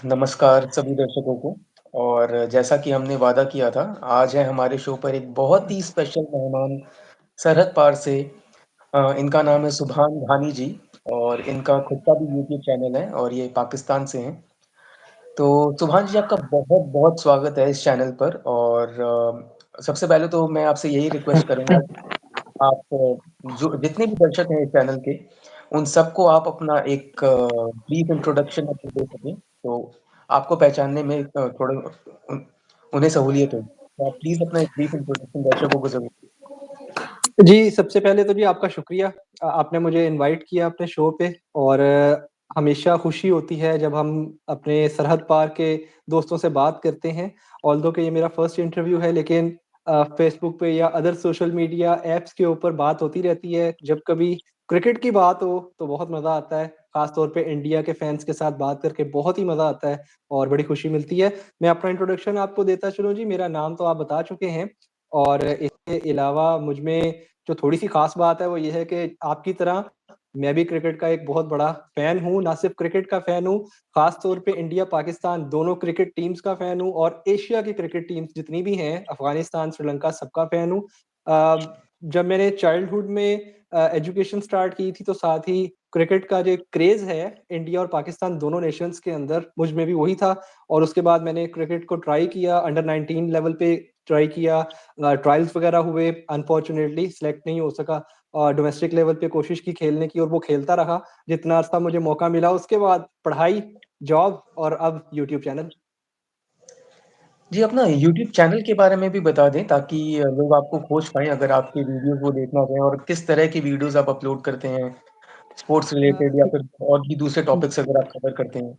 नमस्कार सभी दर्शकों को। और जैसा कि हमने वादा किया था, आज है हमारे शो पर एक बहुत ही स्पेशल मेहमान सरहद पार से। इनका नाम है सुभान घानी जी और इनका खुद का भी यूट्यूब चैनल है और ये पाकिस्तान से हैं। तो सुभान जी, आपका बहुत-बहुत स्वागत है इस चैनल पर। और सबसे पहले तो मैं आपसे यही रिक्वेस्ट करूँगा कि आप जो जितने भी दर्शक हैं इस चैनल के, उन सबको आप अपना एक ब्रीफ इंट्रोडक्शन अगर दे सकें, तो आपको पहचानने में थोड़ा उन उन्हें सहूलियत होगी। तो आप प्लीज़ अपना एक ब्रीफ इंट्रोडक्शन दर्शकों को ज़रूर। जी, सबसे पहले तो जी आपका शुक्रिया। आपने मुझे इनवाइट किया अपने शो पे और हमेशा खुशी होती है जब हम अपने सरहद पार के दोस्तों से बात करते हैं। ऑल्दो कि ये मेरा फर्स्ट इंटरव्यू है, लेकिन फ़ेसबुक पे या अदर सोशल मीडिया ऐप्स के ऊपर बात होती रहती है। जब कभी क्रिकेट की बात हो तो बहुत मज़ा आता है, ख़ास तौर पे इंडिया के फैन्स के साथ बात करके बहुत ही मज़ा आता है और बड़ी खुशी मिलती है। मैं अपना इंट्रोडक्शन आपको देता चलूँ जी, मेरा नाम तो आप बता चुके हैं और इसके अलावा मुझ में जो थोड़ी-सी ख़ास बात है वो ये है कि आपकी तरह मैं भी क्रिकेट का एक बहुत बड़ा फ़ैन हूँ, ना सिर्फ़ क्रिकेट का फ़ैन हूँ, ख़ास तौर पे इंडिया-पाकिस्तान दोनों क्रिकेट टीम्स का फ़ैन हूँ और एशिया की क्रिकेट टीम्स जितनी भी हैं, अफ़गानिस्तान, श्रीलंका सबका फ़ैन हूँ। जब मैंने चाइल्डहुड में एजुकेशन स्टार्ट की थी तो साथ ही क्रिकेट का जो एक क्रेज़ है, इंडिया और पाकिस्तान दोनों नेशंस के अंदर मुझ में भी वही था और उसके बाद मैंने क्रिकेट को ट्राई किया, अंडर 19 लेवल पे ट्राई किया। ट्रायल्स वगैरह हुए, अनफॉर्चुनेटली सिलेक्ट नहीं हो सका। डोमेस्टिक लेवल पे कोशिश की खेलने की और वो खेलता रहा, जितना अर्सा मुझे मौका मिला। उसके बाद पढ़ाई, जॉब और अब यूट्यूब चैनल। जी, अपना यूट्यूब चैनल के बारे में भी बता दें ताकि लोग आपको खोज पाएँ अगर आपकी वीडियोज़ वो देखना चाहें, और किस तरह की वीडियोज़ आप अपलोड करते हैं, स्पोर्ट्स रिलेटेड या फिर और भी दूसरे टॉपिक्स अगर आप कवर करते हैं?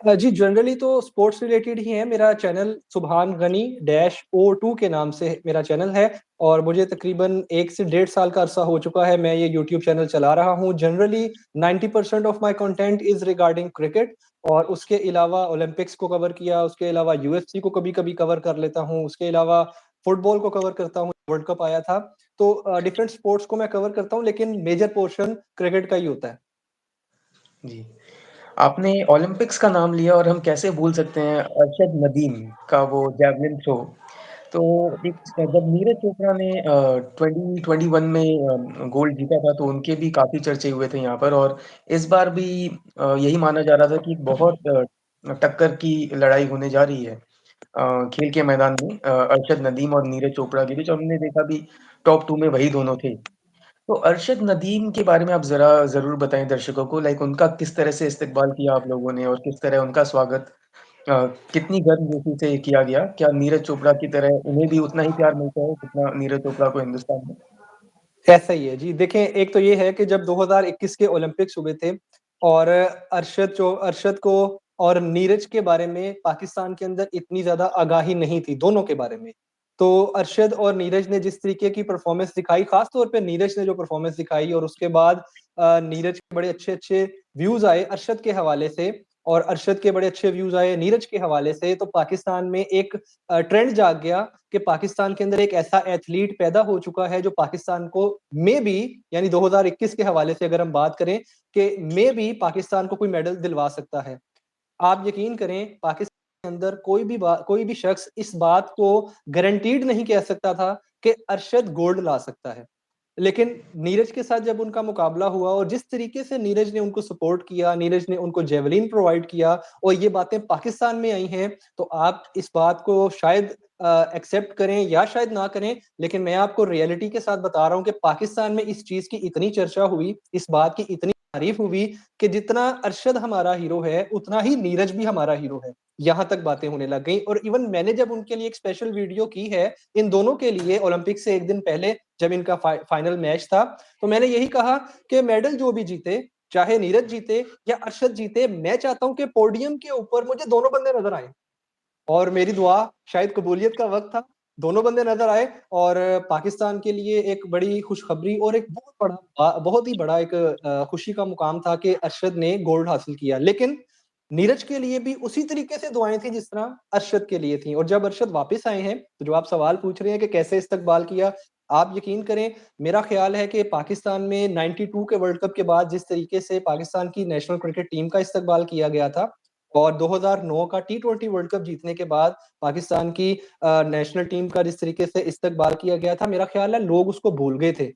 जी, जनरली तो स्पोर्ट्स रिलेटेड ही है। मेरा चैनल सुभान गनी डैश O2 के नाम से मेरा चैनल है और मुझे तकरीबन 1 से डेढ़ साल का अरसा हो चुका है, मैं ये यूट्यूब चैनल चला रहा हूँ। Generally 90% of my content is regarding cricket और उसके अलावा ओलंपिक्स को कवर किया, उसके अलावा यूएफसी को कभी-कभी कवर कर लेता हूँ, उसके अलावा फुटबॉल को कवर करता हूँ, वर्ल्ड कप आया था। तो डिफरेंट स्पोर्ट्स को मैं कवर करता हूँ, लेकिन मेजर पोर्शन क्रिकेट का ही होता है। जी। आपने ओलंपिक्स का नाम लिया और हम कैसे भूल सकते हैं अरशद नदीम का वो जैवलिन थ्रो। तो एक जब नीरज चोपड़ा ने 2021 में गोल्ड जीता था तो उनके भी काफ़ी चर्चे हुए थे यहाँ पर। और इस बार भी यही माना जा रहा था कि बहुत टक्कर की लड़ाई होने जा रही है खेल के मैदान में अरशद नदीम और नीरज चोपड़ा के बीच। और हमने देखा भी टॉप 2 में वही दोनों थे। तो अरशद नदीम के बारे में आप ज़रूर बताएँ दर्शकों को, लाइक उनका किस तरह से इस्तकबाल किया आप लोगों ने और किस तरह उनका स्वागत कितनी गर्मजोशी से किया गया? क्या नीरज चोपड़ा की तरह उन्हें भी उतना ही प्यार मिलता है जितना नीरज चोपड़ा को हिंदुस्तान में? ऐसा ही है जी। देखें, एक तो ये है कि जब 2021 के ओलंपिक्स हुए थे और अरशद को और नीरज के बारे में पाकिस्तान के अंदर इतनी ज़्यादा आगाही नहीं थी, दोनों के बारे में। तो अरशद और नीरज ने जिस तरीके की परफ़ॉर्मेंस दिखाई, ख़ास तौर पे नीरज ने जो परफ़ॉर्मेंस दिखाई और उसके बाद नीरज के बड़े अच्छे-अच्छे व्यूज़ आए अरशद के हवाले से और अरशद के बड़े अच्छे व्यूज़ आए नीरज के हवाले से, तो पाकिस्तान में एक ट्रेंड जाग गया कि पाकिस्तान के अंदर एक ऐसा एथलीट पैदा हो चुका है जो पाकिस्तान को मेबी यानी 2021 के हवाले से अगर हम बात करें कि मेबी पाकिस्तान को कोई मेडल दिलवा सकता है। आप यकीन करें, पाकिस्तान के अंदर कोई भी शख्स इस बात को गारंटीड नहीं कह सकता था कि अरशद गोल्ड ला सकता है। लेकिन नीरज के साथ जब उनका मुकाबला हुआ और जिस तरीके से नीरज ने उनको सपोर्ट किया, नीरज ने उनको जेवलिन प्रोवाइड किया और ये बातें पाकिस्तान में आई हैं, तो आप इस बात को शायद एक्सेप्ट करें या शायद ना करें, लेकिन मैं आपको रियलिटी के साथ बता रहा हूँ कि पाकिस्तान में इस चीज़ की इतनी चर्चा हुई, इस बात की इतनी तारीफ हुई कि जितना अरशद हमारा हीरो है, उतना ही नीरज भी हमारा हीरो है। यहाँ तक बातें होने लग गई और इवन मैंने जब उनके लिए एक स्पेशल वीडियो की है, इन दोनों के लिए ओलंपिक से 1 दिन पहले जब इनका फाइनल मैच था, तो मैंने यही कहा कि मेडल जो भी जीते, चाहे नीरज जीते या अरशद जीते, मैं चाहता हूँ कि पोडियम के ऊपर मुझे दोनों बंदे नज़र आएँ। और मेरी दुआ शायद कबूलियत का वक़्त था, दोनों बंदे नज़र आए और पाकिस्तान के लिए एक बड़ी खुशखबरी और एक बहुत ही बड़ा एक खुशी का मुकाम था कि अरशद ने गोल्ड हासिल किया। लेकिन नीरज के लिए भी उसी तरीके से दुआएँ थी जिस तरह अरशद के लिए थी और जब अरशद वापस आए हैं, तो जो आप सवाल पूछ रहे हैं कि कैसे इस्तकबाल किया, आप यकीन करें, मेरा ख़्याल है कि पाकिस्तान में 92 के वर्ल्ड कप के बाद जिस तरीके से पाकिस्तान की नेशनल क्रिकेट टीम का इस्तकबाल किया गया था, और 2009 का टी20 वर्ल्ड कप जीतने के बाद पाकिस्तान की नेशनल टीम का जिस तरीके से इस्तकबाल किया गया था, मेरा ख्याल है लोग उसको भूल गए थे।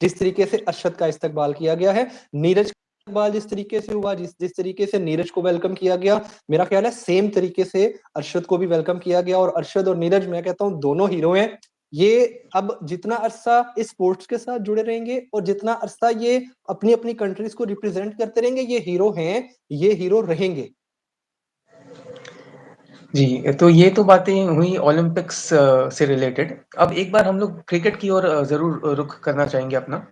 जिस तरीके से अरशद का इस्तकबाल किया गया है, नीरज का इस्तकबाल जिस तरीके से हुआ, जिस तरीके से नीरज को वेलकम किया गया, मेरा ख्याल है सेम तरीके से अरशद को भी वेलकम किया गया। और अरशद और नीरज, मैं कहता हूँ दोनों हीरो हैं। ये अब जितना अरसा इस स्पोर्ट्स के साथ जुड़े रहेंगे और जितना अरसा ये अपनी अपनी कंट्रीज को रिप्रेजेंट करते रहेंगे, ये हीरो हैं, ये हीरो रहेंगे। जी, तो ये तो बातें हुई ओलंपिक्स से रिलेटेड। अब एक बार हम लोग क्रिकेट की ओर ज़रूर रुख करना चाहेंगे अपना।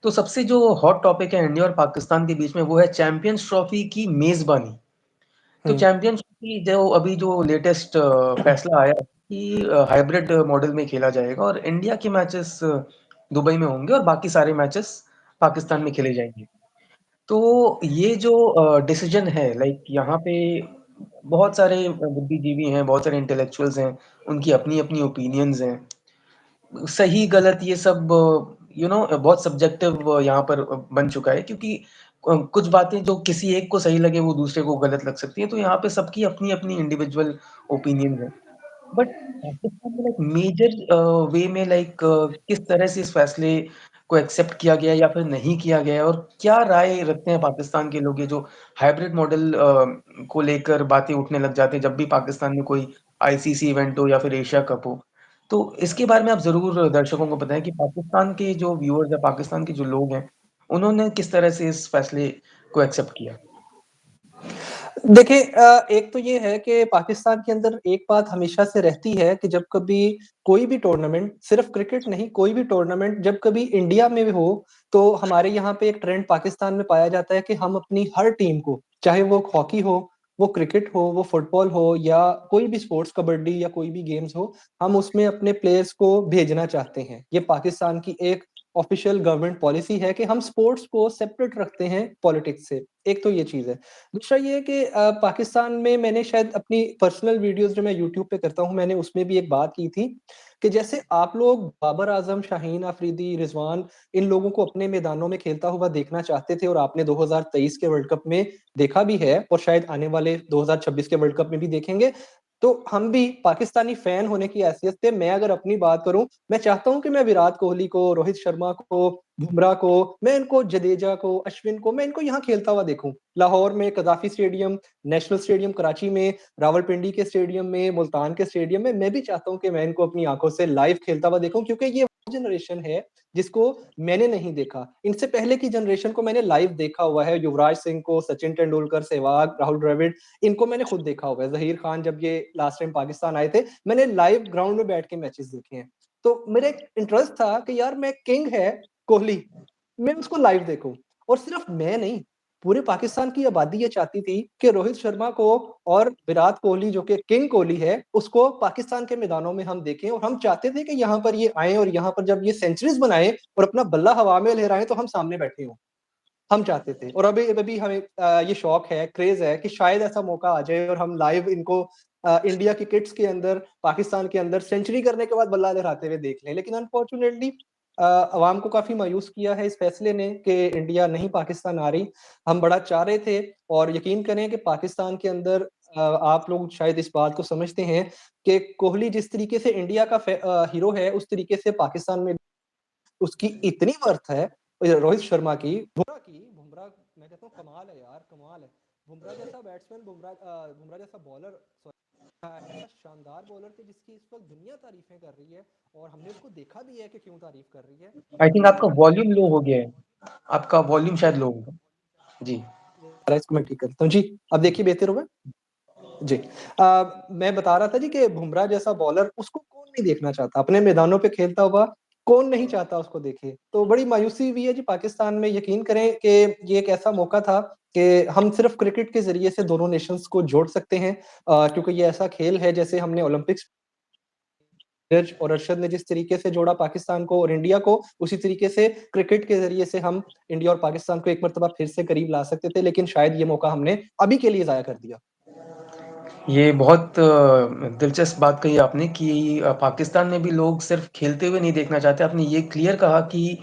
तो सबसे जो हॉट टॉपिक है इंडिया और पाकिस्तान के बीच में वो है चैंपियंस ट्रॉफी की मेज़बानी। तो हम्म। चैंपियंस ट्रॉफी जो अभी जो लेटेस्ट फैसला आया कि हाइब्रिड मॉडल में खेला जाएगा और इंडिया के मैचेस दुबई में होंगे और बाकी सारे मैचेस पाकिस्तान में खेले जाएँगे। तो ये जो डिसीजन है लाइक यहाँ पे बहुत सारे बुद्धिजीवी हैं, बहुत सारे इंटेलेक्चुअल्स हैं, उनकी अपनी-अपनी ओपिनियंस हैं। सही गलत ये सब बहुत सब्जेक्टिव यहाँ पर बन चुका है क्योंकि कुछ बातें जो किसी एक को सही लगे वो दूसरे को गलत लग सकती है। तो यहाँ पे सबकी अपनी-अपनी इंडिविजुअल ओपिनियंस हैं। बट पाकिस्तान में लाइक मेजर वे में लाइक किस तरह से इस फैसले को एक्सेप्ट किया गया या फिर नहीं किया गया और क्या राय रखते हैं पाकिस्तान के लोग ये जो हाइब्रिड मॉडल को लेकर बातें उठने लग जाते हैं जब भी पाकिस्तान में कोई आईसीसी इवेंट हो या फिर एशिया कप हो। तो इसके बारे में आप ज़रूर दर्शकों को बताएँ कि पाकिस्तान के जो व्यूअर्स हैं, पाकिस्तान के जो लोग हैं, उन्होंने किस तरह से इस फैसले को एक्सेप्ट किया? देखिए, एक तो ये है कि पाकिस्तान के अंदर एक बात हमेशा से रहती है कि जब कभी कोई भी टूर्नामेंट, सिर्फ क्रिकेट नहीं, कोई भी टूर्नामेंट जब कभी इंडिया में भी हो, तो हमारे यहाँ पे एक ट्रेंड पाकिस्तान में पाया जाता है कि हम अपनी हर टीम को, चाहे वो हॉकी हो, वो क्रिकेट हो, वो फुटबॉल हो या कोई भी स्पोर्ट्स, कबड्डी या कोई भी गेम्स हो, हम उसमें अपने प्लेयर्स को भेजना चाहते हैं। ये पाकिस्तान की एक ऑफिशियल गवर्नमेंट पॉलिसी है कि हम स्पोर्ट्स को सेपरेट रखते हैं पॉलिटिक्स से। एक तो ये चीज है। दूसरा ये है कि पाकिस्तान में मैंने शायद अपनी पर्सनल वीडियोस जो मैं यूट्यूब पे करता हूँ, मैंने उसमें भी एक बात की थी कि जैसे आप लोग बाबर आजम, शाहीन अफरीदी, रिजवान, इन लोगों को अपने मैदानों में खेलता हुआ देखना चाहते थे और आपने 2023 के वर्ल्ड कप में देखा भी है और शायद आने वाले 2026 के वर्ल्ड कप में भी देखेंगे। तो हम भी पाकिस्तानी फैन होने की हैसियत से, मैं अगर अपनी बात करूं, मैं चाहता हूं कि मैं विराट कोहली को, रोहित शर्मा को, बुमराह को, मैं इनको, जडेजा को, अश्विन को, मैं इनको यहाँ खेलता हुआ देखूं। लाहौर में कदाफी स्टेडियम, नेशनल स्टेडियम कराची में, रावलपिंडी के स्टेडियम में, मुल्तान के स्टेडियम में, मैं भी चाहता हूं कि मैं इनको अपनी आंखों से लाइव खेलता हुआ देखूं, क्योंकि ये वो जनरेशन है जिसको मैंने नहीं देखा। इनसे पहले की जनरेशन को मैंने लाइव देखा हुआ है, युवराज सिंह को, सचिन तेंदुलकर, सहवाग, राहुल द्रविड़, इनको मैंने खुद देखा हुआ है। जहीर खान जब ये लास्ट टाइम पाकिस्तान आए थे, मैंने लाइव ग्राउंड में बैठ के मैचेस देखे हैं। तो मेरा एक इंटरेस्ट था कि यार, मैं, किंग है कोहली, मैं उसको लाइव देखूं। और सिर्फ मैं नहीं, पूरे पाकिस्तान की आबादी ये चाहती थी कि रोहित शर्मा को और विराट कोहली, जो कि किंग कोहली है, उसको पाकिस्तान के मैदानों में हम देखें। और हम चाहते थे कि यहाँ पर ये आए और यहाँ पर जब ये सेंचुरीज बनाए और अपना बल्ला हवा में लहराएं, तो हम सामने बैठे हों। हम चाहते थे। और अभी अभी हमें ये शौक है, क्रेज है कि शायद ऐसा मौका आ जाए और हम लाइव इनको इंडिया की किट्स के अंदर, पाकिस्तान के अंदर सेंचुरी करने के बाद बल्ला लहराते हुए देख लें। लेकिन अनफॉर्चुनेटली अवाम को काफी मायूस किया है इस फैसले ने कि इंडिया नहीं पाकिस्तान आ रही। हम बड़ा चाह रहे थे। और यकीन करें कि पाकिस्तान के अंदर आप लोग शायद इस बात को समझते हैं कि कोहली जिस तरीके से इंडिया का हीरो है, उस तरीके से पाकिस्तान में उसकी इतनी वर्थ है। रोहित शर्मा की, बुमराह, मैं कहता हूँ कमाल है यार, कमाल है। बुमराह जैसा बैट्समैन, बुमराह जैसा बॉलर, ऐसा शानदार बॉलर थे जिसकी इस वक्त दुनिया तारीफें कर रही है। और हमने उसको देखा भी है कि क्यों तारीफ कर रही है। आई थिंक लेकिन आपका वॉल्यूम लो हो गया है। आपका वॉल्यूम शायद लो होगा। जी। इसको मैं ठीक करता हूँ जी। अब देखिए बेहतर होगा जी। मैं बता रहा था जी कि बुमराह जैसा बॉलर, उसको कौन नहीं देखना चाहता अपने मैदानों पे खेलता हुआ, कौन नहीं चाहता उसको देखे। तो बड़ी मायूसी हुई है जी पाकिस्तान में। यकीन करें कि ये एक ऐसा मौका था कि हम सिर्फ क्रिकेट के जरिए से दोनों नेशंस को जोड़ सकते हैं, क्योंकि ये ऐसा खेल है, जैसे हमने ओलंपिक्स, नीरज और अरशद ने जिस तरीके से जोड़ा पाकिस्तान को और इंडिया को, उसी तरीके से क्रिकेट के जरिए से हम इंडिया और पाकिस्तान को एक मरतबा फिर से करीब ला सकते थे। लेकिन शायद ये मौका हमने अभी के लिए जाया कर दिया। ये बहुत दिलचस्प बात कही आपने कि पाकिस्तान में भी लोग सिर्फ खेलते हुए नहीं देखना चाहते। आपने ये क्लियर कहा कि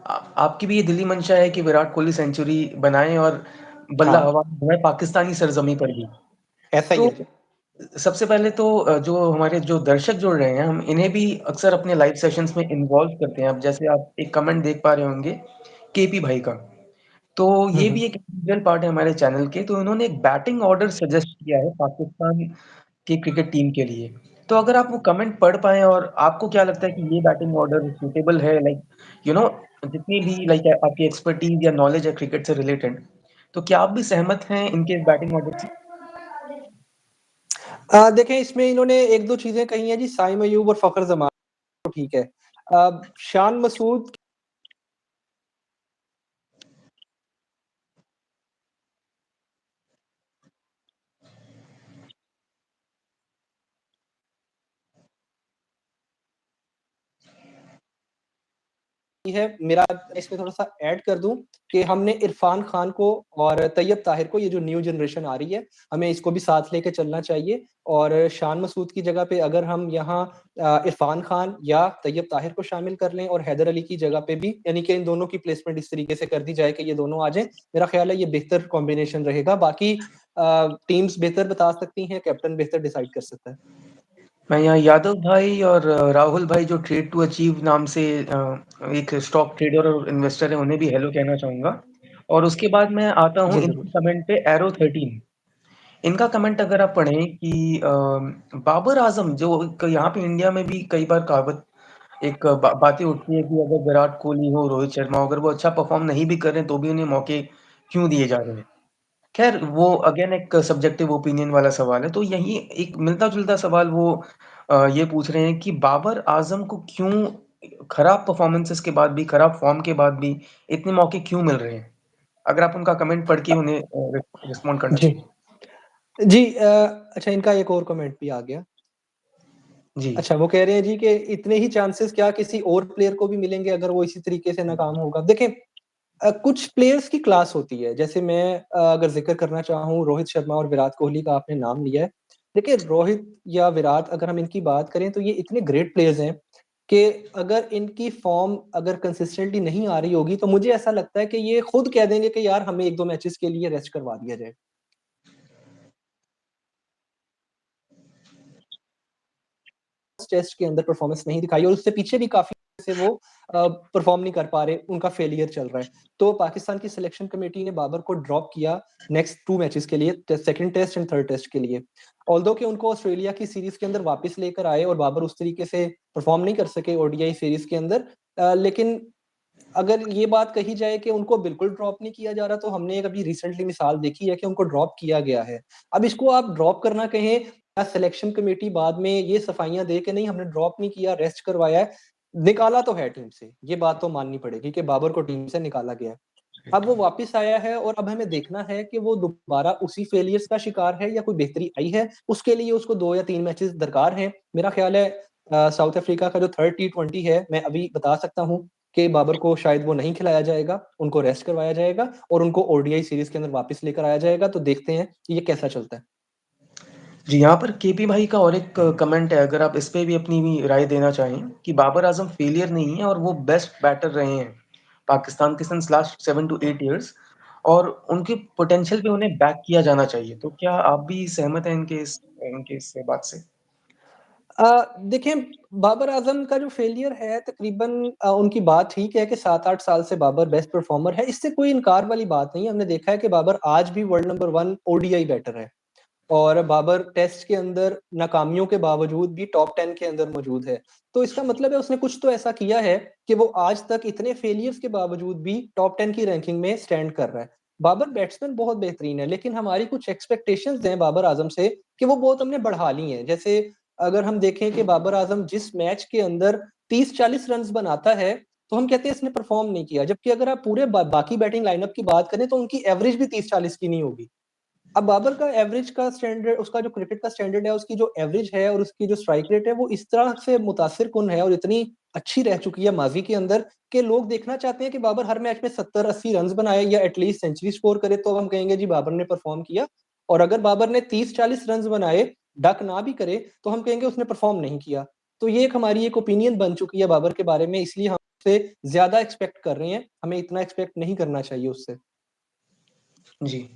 आपकी भी ये दिली मंशा है कि विराट कोहली सेंचुरी बनाएँ और बल्ला हाँ। हवा में उड़ाए पाकिस्तानी सरज़मीं पर भी। ऐसा ही तो है जी। सबसे पहले तो जो हमारे जो दर्शक जुड़ रहे हैं, हम इन्हें भी अक्सर अपने लाइव सेशंस में इन्वॉल्व करते हैं। अब जैसे आप एक कमेंट देख पा रहे होंगे, केपी भाई का। तो हुँ, ये हुँ। भी एक इंटीग्रल पार्ट है हमारे चैनल के, तो इन्होंने एक बैटिंग ऑर्डर सजेस्ट किया है पाकिस्तान की क्रिकेट टीम के लिए। तो अगर आप वो कमेंट पढ़ पाएँ और आपको क्या लगता है कि ये बैटिंग ऑर्डर सूटेबल है लाइक यू नो जितनी भी लाइक आपकी एक्सपर्टीज़ या नॉलेज है क्रिकेट से रिलेटेड, तो क्या आप भी सहमत हैं इनके इस बैटिंग ऑर्डर से? देखें इसमें इन्होंने 1-2 चीज़ें कही हैं जी, साइम अयूब और फ़खर ज़मान तो ठीक है। शान मसूद है, मेरा इसमें थोड़ा-सा ऐड कर दूँ कि हमने इरफ़ान खान को और तैयब ताहिर को, ये जो न्यू जनरेशन आ रही है, हमें इसको भी साथ लेके चलना चाहिए और शान मसूद की जगह पे अगर हम यहाँ इरफ़ान खान या तैयब ताहिर को शामिल कर लें और हैदर अली की जगह पे भी, यानी कि इन दोनों की प्लेसमेंट इस तरीके से कर दी जाए कि ये दोनों आ जाएँ, मेरा ख़्याल है ये बेहतर कॉम्बिनेशन रहेगा। बाकी टीम्स बेहतर बता सकती हैं, कैप्टन बेहतर डिसाइड कर सकता है। मैं यहाँ यादव भाई और राहुल भाई जो ट्रेड टू अचीव नाम से एक स्टॉक ट्रेडर और इन्वेस्टर है, उन्हें भी हेलो कहना चाहूँगा। और उसके बाद मैं आता हूँ जी, ज़रूर। इनकी कमेंट पे एरो 13 इनका कमेंट अगर आप पढ़ें कि बाबर आज़म जो यहाँ पे इंडिया में भी कई बार कहावत एक बातें उठती है कि अगर विराट कोहली हो, रोहित शर्मा हो, अगर वो अच्छा परफ़ॉर्म नहीं भी कर रहे हैं, तो भी उन्हें मौके क्यों दिए जा रहे हैं? ख़ैर वो अगेन एक सब्जेक्टिव ओपिनियन वाला सवाल है, तो यही एक मिलता-जुलता सवाल वो ये पूछ रहे हैं कि बाबर आज़म को क्यों खराब परफ़ॉर्मेंसेस के बाद भी, खराब फ़ॉर्म के बाद भी इतने मौके क्यों मिल रहे हैं? अगर आप उनका कमेंट पढ़ के उन्हें रिस्पॉन्ड करना जी। चाहें। जी अच्छा इनका एक और कमेंट भी आ गया। जी। अच्छा, वो कह रहे हैं जी कि इतने ही चांसेस क्या किसी और प्लेयर को भी मिलेंगे अगर वो इसी तरीके से नाकाम होगा? देखें कुछ प्लेयर्स की क्लास होती है, जैसे मैं अगर ज़िक्र करना चाहूँ रोहित शर्मा और विराट कोहली का आपने नाम लिया है। देखिए रोहित या विराट अगर हम इनकी बात करें तो ये इतने ग्रेट प्लेयर्स हैं कि अगर इनकी फ़ॉर्म अगर कंसिस्टेंटली नहीं आ रही होगी, तो मुझे ऐसा लगता है कि ये खुद कह देंगे कि यार हमें 1-2 मैचेज़ के लिए रेस्ट करवा दिया जाए। टेस्ट के अंदर परफॉर्मेंस नहीं दिखाई और उससे पीछे भी काफ़ी से वो परफॉर्म नहीं कर पा रहे, उनका फेलियर चल रहा है। तो पाकिस्तान की सिलेक्शन कमेटी ने बाबर को ड्रॉप किया नेक्स्ट 2 मैचेस के लिए, second test and third test के लिए। ऑल्दो कि उनको ऑस्ट्रेलिया की सीरीज़ के अंदर वापस लेकर आए और बाबर उस तरीके से परफॉर्म नहीं कर सके ओडीआई सीरीज़ के अंदर। लेकिन अगर ये बात कही जाए कि उनको बिल्कुल ड्रॉप नहीं किया जा रहा, तो हमने एक अभी रिसेंटली मिसाल देखी है कि उनको ड्रॉप किया गया है। अब इसको आप ड्रॉप करना कहें या सिलेक्शन कमेटी बाद में ये सफाइयाँ दे के नहीं हमने ड्रॉप नहीं किया, रेस्ट करवाया है, निकाला तो है टीम से, ये बात तो माननी पड़ेगी कि बाबर को टीम से निकाला गया है। अब वो वापस आया है और अब हमें देखना है कि वो दोबारा उसी फेलियर्स का शिकार है या कोई बेहतरी आई है, उसके लिए उसको 2 या 3 मैचेस दरकार हैं। मेरा ख्याल है साउथ अफ्रीका का जो थर्ड टी20 है, मैं अभी बता सकता हूँ कि बाबर को शायद वो नहीं खिलाया जाएगा, उनको रेस्ट करवाया जाएगा और उनको ओडीआई सीरीज़ के अंदर वापस लेकर आया जाएगा, तो देखते हैं कि ये कैसा चलता है। जी, यहाँ पर केपी भाई का और एक कमेंट है, अगर आप इस पे भी अपनी भी राय देना चाहें कि बाबर आज़म फेलियर नहीं है और वो बेस्ट बैटर रहे हैं, पाकिस्तान के सिंस लास्ट 7 टू 8 इयर्स और उनके पोटेंशियल पे उन्हें बैक किया जाना चाहिए। तो क्या आप भी सहमत हैं इनके इस बात से? देखिए बाबर आज़म का जो फेलियर है तकरीबन उनकी बात ठीक है कि 7-8 साल से बाबर बेस्ट परफॉर्मर है, इससे कोई इनकार वाली बात नहीं है। हमने देखा है कि बाबर आज भी वर्ल्ड नंबर 1 ओडीआई बैटर है और बाबर टेस्ट के अंदर नाकामियों के बावजूद भी टॉप 10 के अंदर मौजूद है। तो इसका मतलब है उसने कुछ तो ऐसा किया है कि वो आज तक इतने फेलियर्स के बावजूद भी टॉप 10 की रैंकिंग में स्टैंड कर रहा है। बाबर बैट्समैन बहुत बेहतरीन है, लेकिन हमारी कुछ एक्सपेक्टेशंस हैं बाबर आज़म से कि वो बहुत हमने बढ़ा ली हैं। जैसे अगर हम देखें कि बाबर आज़म जिस मैच के अंदर 30-40 रन्स बनाता है, तो हम कहते हैं इसने परफॉर्म नहीं किया। जबकि अगर आप पूरे बाकी बैटिंग लाइनअप की बात करें तो उनकी एवरेज भी 30-40 की नहीं होगी। अब बाबर का एवरेज का स्टैंडर्ड उसका जो क्रिकेट का स्टैंडर्ड है, उसकी जो एवरेज है और उसकी जो स्ट्राइक रेट है, वो इस तरह से मुतासिर कुन है और इतनी अच्छी रह चुकी है माज़ी के अंदर कि लोग देखना चाहते हैं कि बाबर हर मैच में 70-80 रन्स बनाए या एटलीस्ट सेंचुरी स्कोर करे, तो हम कहेंगे जी बाबर ने परफॉर्म किया। और अगर बाबर ने 30-40 रन्स बनाए, डक ना भी करे, तो हम कहेंगे उसने परफॉर्म नहीं किया। तो ये एक हमारी एक ओपिनियन बन चुकी है बाबर के बारे में, इसलिए हम उससे ज़्यादा एक्सपेक्ट कर रहे हैं, हमें इतना एक्सपेक्ट नहीं करना चाहिए उससे। जी।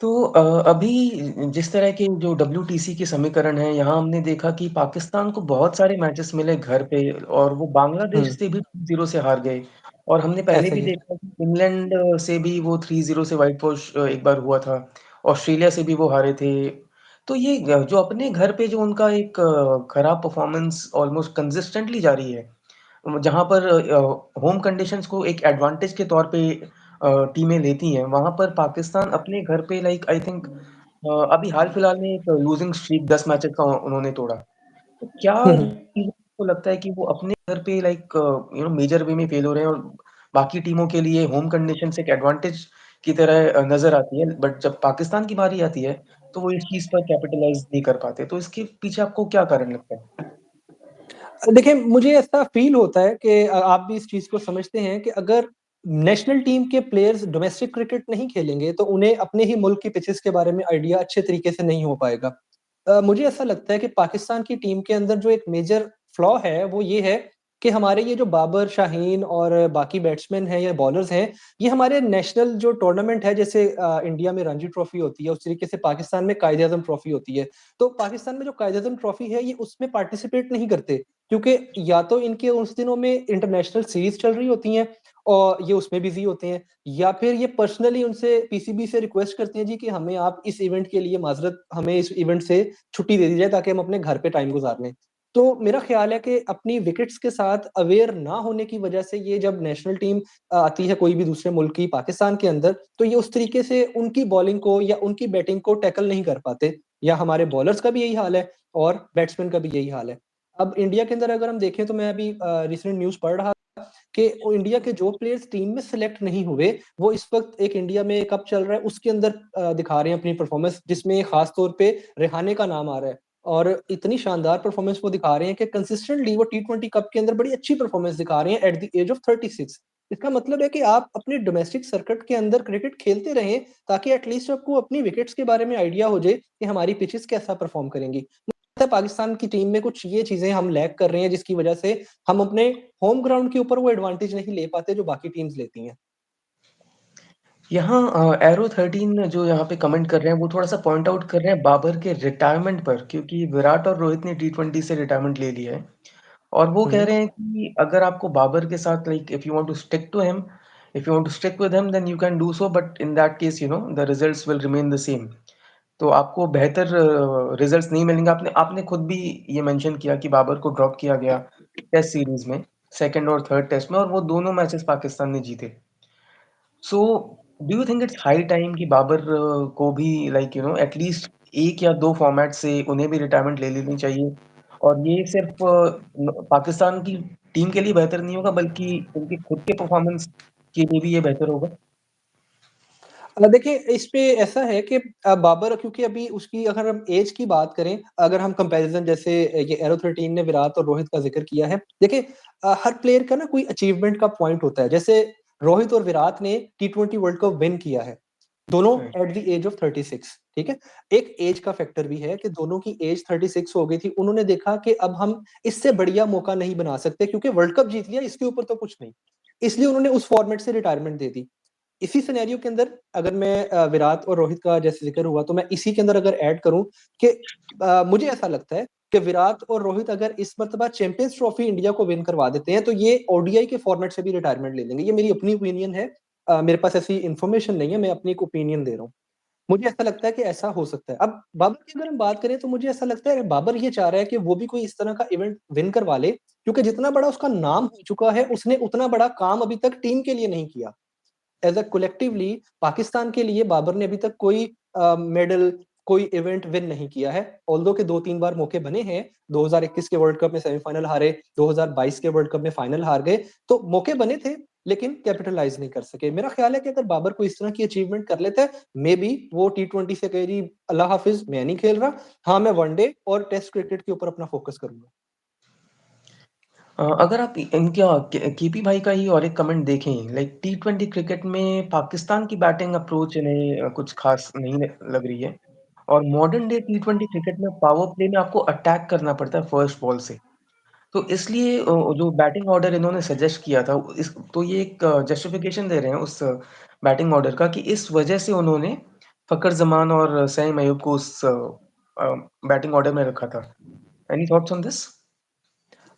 तो अभी जिस तरह के जो डब्ल्यूटीसी के समीकरण हैं, यहाँ हमने देखा कि पाकिस्तान को बहुत सारे मैचेस मिले घर पे और वो बांग्लादेश हुँ, से भी 2-0 से हार गए और हमने पहले ऐसा भी ही है। देखा कि इंग्लैंड से भी वो 3-0 से व्हाइट वॉश एक बार हुआ था। ऑस्ट्रेलिया से भी वो हारे थे। तो ये जो अपने घर पे जो उनका एक खराब परफॉर्मेंस ऑलमोस्ट कंसिस्टेंटली जारी है, जहाँ पर होम कंडीशंस को एक एडवांटेज के तौर पे टीमें लेती हैं, वहाँ पर पाकिस्तान अपने घर पे लाइक आई थिंक अभी हाल-फिलहाल में एक लूजिंग स्ट्रीक 10 मैचेस का उन्होंने तोड़ा। तो क्या हुँ, हुँ। रीज़न आपको लगता है कि वो अपने घर पे लाइक मेजर वे में फेल हो रहे हैं और बाकी टीमों के लिए होम कंडीशंस एक एडवांटेज की तरह नज़र आती है, बट जब पाकिस्तान की बारी आती है, तो वो इस चीज़ पर कैपिटलाइज़ नहीं कर पाते। तो इसके पीछे आपको क्या कारण लगता है? देखिए, मुझे ऐसा फ़ील होता है कि आप भी इस चीज़ को समझते हैं कि अगर नेशनल टीम के प्लेयर्स डोमेस्टिक क्रिकेट नहीं खेलेंगे, तो उन्हें अपने ही मुल्क की पिचेज़ के बारे में आइडिया अच्छे तरीके से नहीं हो पाएगा। मुझे ऐसा लगता है कि पाकिस्तान की टीम के अंदर जो एक मेजर फ्लॉ है, वो ये है कि हमारे ये जो बाबर, शाहीन और बाकी बैट्समैन हैं या बॉलर्स हैं, ये हमारे नेशनल जो टूर्नामेंट है, जैसे इंडिया में रणजी ट्रॉफी होती है, उस तरीके से पाकिस्तान में कायदे-आज़म ट्रॉफी होती है। तो पाकिस्तान में जो कायदे-आज़म ट्रॉफी है, ये उसमें पार्टिसिपेट नहीं करते, क्योंकि या तो इनके उस दिनों में इंटरनेशनल सीरीज़ चल रही होती हैं और ये उसमें बिज़ी होते हैं, या फिर ये पर्सनली उनसे पीसीबी से रिक्वेस्ट करते हैं जी कि हमें आप इस इवेंट के लिए माज़रत हमें इस इवेंट से छुट्टी दे दी जाए ताकि हम अपने घर पे टाइम गुज़ार लें। तो मेरा ख़्याल है कि अपनी विकेट्स के साथ अवेयर ना होने की वज़ह से ये जब नेशनल टीम आती है कोई भी दूसरे मुल्क की पाकिस्तान के अंदर, तो ये उस तरीके से उनकी बॉलिंग को या उनकी बैटिंग को टैकल नहीं कर पाते, या हमारे बॉलर्स का भी यही हाल है और बैट्समैन का भी यही हाल है। अब इंडिया के अंदर अगर हम देखें तो मैं अभी रिसेंट न्यूज़ पढ़ रहा कि वो इंडिया के जो प्लेयर्स टीम में सेलेक्ट नहीं हुए, वो इस वक़्त एक इंडिया में कप चल रहा है, उसके अंदर दिखा रहे हैं अपनी परफ़ॉर्मेंस, जिसमें ख़ास तौर पे रेहाने का नाम आ रहा है। और इतनी शानदार परफ़ॉर्मेंस वो दिखा रहे हैं कि कंसिस्टेंटली वो टी20 कप के अंदर बड़ी अच्छी परफ़ॉर्मेंस दिखा रहे हैं एट द एज ऑफ 36। इसका मतलब है कि आप अपने डोमेस्टिक सर्किट के अंदर क्रिकेट खेलते रहें, ताकि एट लीस्ट आपको अपनी विकेट्स के बारे में आइडिया हो जाए कि हमारी पिचेज़ कैसा परफ़ॉर्म करेंगी। लगता है पाकिस्तान की टीम में कुछ ये चीज़ें हम लैक कर रहे हैं, जिसकी वज़ह से हम अपने होम ग्राउंड के ऊपर वो एडवांटेज नहीं ले पाते जो बाकी टीम्स लेती हैं। यहाँ एरो 13 जो यहाँ पे कमेंट कर रहे हैं, वो थोड़ा-सा पॉइंट आउट कर रहे हैं बाबर के रिटायरमेंट पर क्योंकि विराट और रोहित ने टी20 से रिटायरमेंट ले लिया है। और वो कह हुँ। रहे हैं कि अगर आपको बाबर के साथ like if you want to stick to him if you want to stick with him then you can do so but in that case the results will remain the same. तो आपको बेहतर रिजल्ट्स नहीं मिलेंगे। आपने आपने खुद भी ये मेंशन किया कि बाबर को ड्रॉप किया गया टेस्ट सीरीज़ में, 2nd और 3rd टेस्ट में और वो दोनों मैचेस पाकिस्तान ने जीते। So do you think it's high time कि बाबर को भी लाइक एटलीस्ट 1 या 2 फॉर्मेट से उन्हें भी रिटायरमेंट ले लेनी चाहिए? और ये सिर्फ़ पाकिस्तान की टीम के लिए बेहतर नहीं होगा बल्कि उनके खुद के परफ़ॉर्मेंस के लिए भी ये बेहतर होगा? देखिए इस पे ऐसा है कि बाबर, क्योंकि अभी उसकी अगर हम ऐज की बात करें, अगर हम कंपैरिज़न जैसे ये एरो 13 ने विराट और रोहित का ज़िक्र किया है। देखिए हर प्लेयर का ना कोई अचीवमेंट का पॉइंट होता है। जैसे रोहित और विराट ने टी20 वर्ल्ड कप विन किया है। दोनों right. At the age of 36, ठीक है? एक एज का फैक्टर भी है कि दोनों की एज 36 हो गई थी। उन्होंने देखा कि अब हम इससे बढ़िया मौका नहीं बना सकते, क्योंकि वर्ल्ड कप जीत लिया, इसके ऊपर तो कुछ नहीं। इसलिए उन्होंने उस फॉर्मेट से रिटायरमेंट दे दी। इसी सिनेरियो के अंदर अगर मैं विराट और रोहित का जैसे ज़िक्र हुआ, तो मैं इसी के अंदर अगर ऐड करूँ कि मुझे ऐसा लगता है कि विराट और रोहित अगर इस मर्तबा चैंपियंस ट्रॉफी इंडिया को विन करवा देते हैं, तो ये ओडीआई के फॉर्मेट से भी रिटायरमेंट ले लेंगे। ये मेरी अपनी ओपिनियन है। मेरे पास ऐसी इन्फॉर्मेशन नहीं है, मैं अपनी एक ओपिनियन दे रहा हूँ। मुझे ऐसा लगता है कि ऐसा हो सकता है। अब बाबर की अगर हम बात करें, तो मुझे ऐसा लगता है बाबर ये चाह रहा है कि वो भी कोई इस तरह का इवेंट विन करवा ले, क्योंकि जितना बड़ा उसका नाम हो चुका है, उसने उतना बड़ा काम अभी तक टीम के लिए नहीं किया। एज़ अ कोलेक्टिवली पाकिस्तान के लिए बाबर ने अभी तक कोई मेडल, कोई इवेंट विन नहीं किया है। ऑल्दो के 2-3 बार मौके बने हैं, 2021 के वर्ल्ड कप में सेमीफाइनल हारे, 2022 के वर्ल्ड कप में फाइनल हार गए, तो मौके बने थे, लेकिन कैपिटलाइज़ नहीं कर सके। मेरा ख्याल है कि अगर बाबर कोई इस तरह की अचीवमेंट कर लेता है, मेबी वो टी20 से कहे जी अल्लाह हाफ़िज़, मैं नहीं खेल रहा। हाँ, मैं वनडे और टेस्ट क्रिकेट के ऊपर अपना फ़ोकस करूँगा। अगर आप इनका केपी भाई का ही और एक कमेंट देखें लाइक टी20 क्रिकेट में पाकिस्तान की बैटिंग अप्रोच इन्हें कुछ खास नहीं लग रही है और मॉडर्न डे टी20 क्रिकेट में पावर प्ले में आपको अटैक करना पड़ता है फर्स्ट बॉल से। तो इसलिए जो बैटिंग ऑर्डर इन्होंने सजेस्ट किया था ये एक जस्टिफिकेशन दे रहे हैं उस बैटिंग ऑर्डर का कि इस वजह से उन्होंने फ़खर ज़मान और सईम अयूब को उस बैटिंग ऑर्डर में रखा था। Any thoughts on this?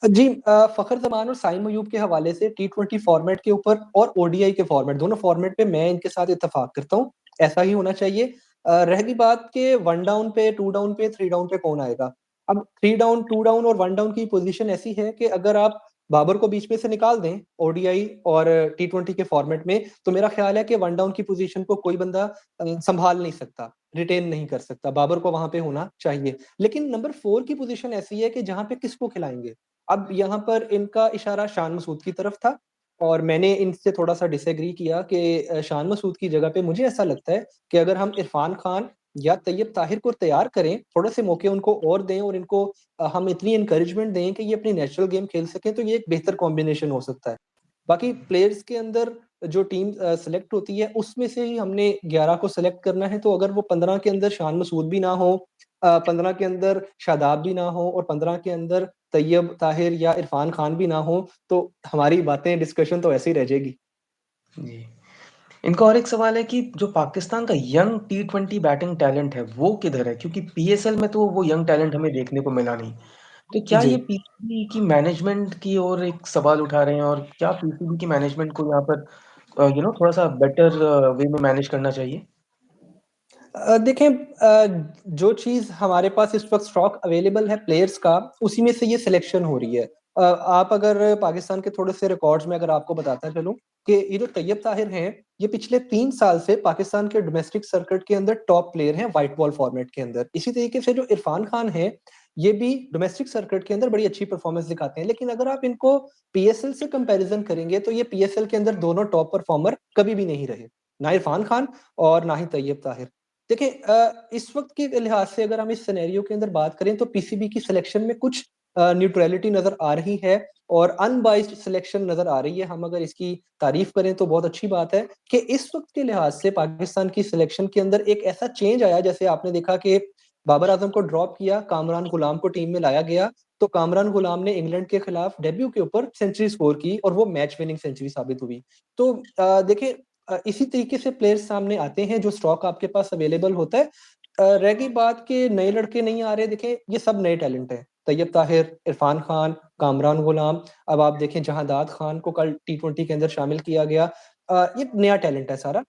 जी फ़खर ज़मान और साइम अयूब के हवाले से टी20 फॉर्मेट के ऊपर और ओडीआई के फॉर्मेट, दोनों फॉर्मेट पे मैं इनके साथ इत्तेफ़ाक करता हूँ, ऐसा ही होना चाहिए। रह गई बात कि 1 डाउन पे, 2 डाउन पे, 3 डाउन पे कौन आएगा? अब 3 डाउन, 2 डाउन और 1 डाउन की पोज़ीशन ऐसी है कि अगर आप बाबर को बीच में से निकाल दें ओडीआई और टी20 के फॉर्मेट में, तो मेरा ख़्याल है कि 1 डाउन की पोज़ीशन को कोई बंदा सँभाल नहीं सकता, रिटेन नहीं कर सकता, बाबर को वहाँ पे होना चाहिए। लेकिन नंबर 4 की पोज़ीशन ऐसी है कि जहाँ पे किसको खिलाएँगे? अब यहाँ पर इनका इशारा शान मसूद की तरफ था और मैंने इनसे थोड़ा-सा डिसएग्री किया कि शान मसूद की जगह पे मुझे ऐसा लगता है कि अगर हम इरफान खान या तैयब ताहिर को तैयार करें, थोड़े-से मौके उनको और दें और इनको हम इतनी एनकरेजमेंट दें कि ये अपनी नेचुरल गेम खेल सकें, तो ये एक बेहतर कॉम्बिनेशन हो सकता है। बाकी प्लेयर्स के अंदर जो टीम सेलेक्ट होती है, उसमें से ही हमने 11 को सेलेक्ट करना है, तो अगर वो 15 के अंदर शान मसूद भी ना हो 15 के अंदर शादाब भी ना हो और 15 के अंदर तैयब ताहिर या इरफान खान भी ना हो, तो हमारी बातें डिस्कशन तो ऐसे ही रह जाएगी। जी। इनका और एक सवाल है कि जो पाकिस्तान का यंग टी20 बैटिंग टैलेंट है, वो किधर है? क्योंकि पीएसएल में तो वो यंग टैलेंट हमें देखने को मिला नहीं। तो क्या जी। ये पीसीबी की मैनेजमेंट की ओर एक सवाल उठा रहे हैं और क्या पीसीबी की मैनेजमेंट को यहाँ पर थोड़ा-सा बेटर वे में मैनेज करना चाहिए? देखें जो चीज़ हमारे पास इस वक़्त स्टॉक अवेलेबल है प्लेयर्स का, उसी में से ये सिलेक्शन हो रही है। आप अगर पाकिस्तान के थोड़े-से रिकॉर्ड्स में अगर आपको बताता चलूँ कि ये जो तैयब ताहिर हैं, ये पिछले 3 साल से पाकिस्तान के डोमेस्टिक सर्किट के अंदर टॉप प्लेयर हैं व्हाइट बॉल फॉर्मेट के अंदर। इसी तरीके से जो इरफान खान हैं, ये भी डोमेस्टिक सर्किट के अंदर बड़ी अच्छी परफॉर्मेंस दिखाते हैं। लेकिन अगर आप इनको पीएसएल से कंपैरिज़न करेंगे, तो ये पीएसएल के अंदर दोनों टॉप परफॉर्मर कभी भी नहीं रहे। ना इरफान खान और ना ही तैयब ताहिर। देखिए इस वक़्त के लिहाज से अगर हम इस सिनेरियो के अंदर बात करें तो पीसीबी की सिलेक्शन में कुछ न्यूट्रैलिटी नज़र आ रही है और अनबायस्ड सिलेक्शन नज़र आ रही है। हम अगर इसकी तारीफ़ करें तो बहुत अच्छी बात है कि इस वक़्त के लिहाज से पाकिस्तान की सिलेक्शन के अंदर एक ऐसा चेंज आया जैसे आपने देखा कि बाबर आज़म को ड्रॉप किया, कामरान गुलाम को टीम में लाया गया, तो कामरान गुलाम ने इंग्लैंड के खिलाफ डेब्यू के ऊपर सेंचुरी स्कोर की और वो मैच विनिंग सेंचुरी साबित हुई। तो देखिए इसी तरीके से प्लेयर्स सामने आते हैं जो स्टॉक आपके पास अवेलेबल होता है। रह गई बात कि नए लड़के नहीं आ रहे, देखिए ये सब नए टैलेंट हैं। तैयब ताहिर, इरफान खान, कामरान गुलाम, अब आप देखें जहांदाद खान को कल टी20 के अंदर शामिल किया गया। ये नया टैलेंट है सारा।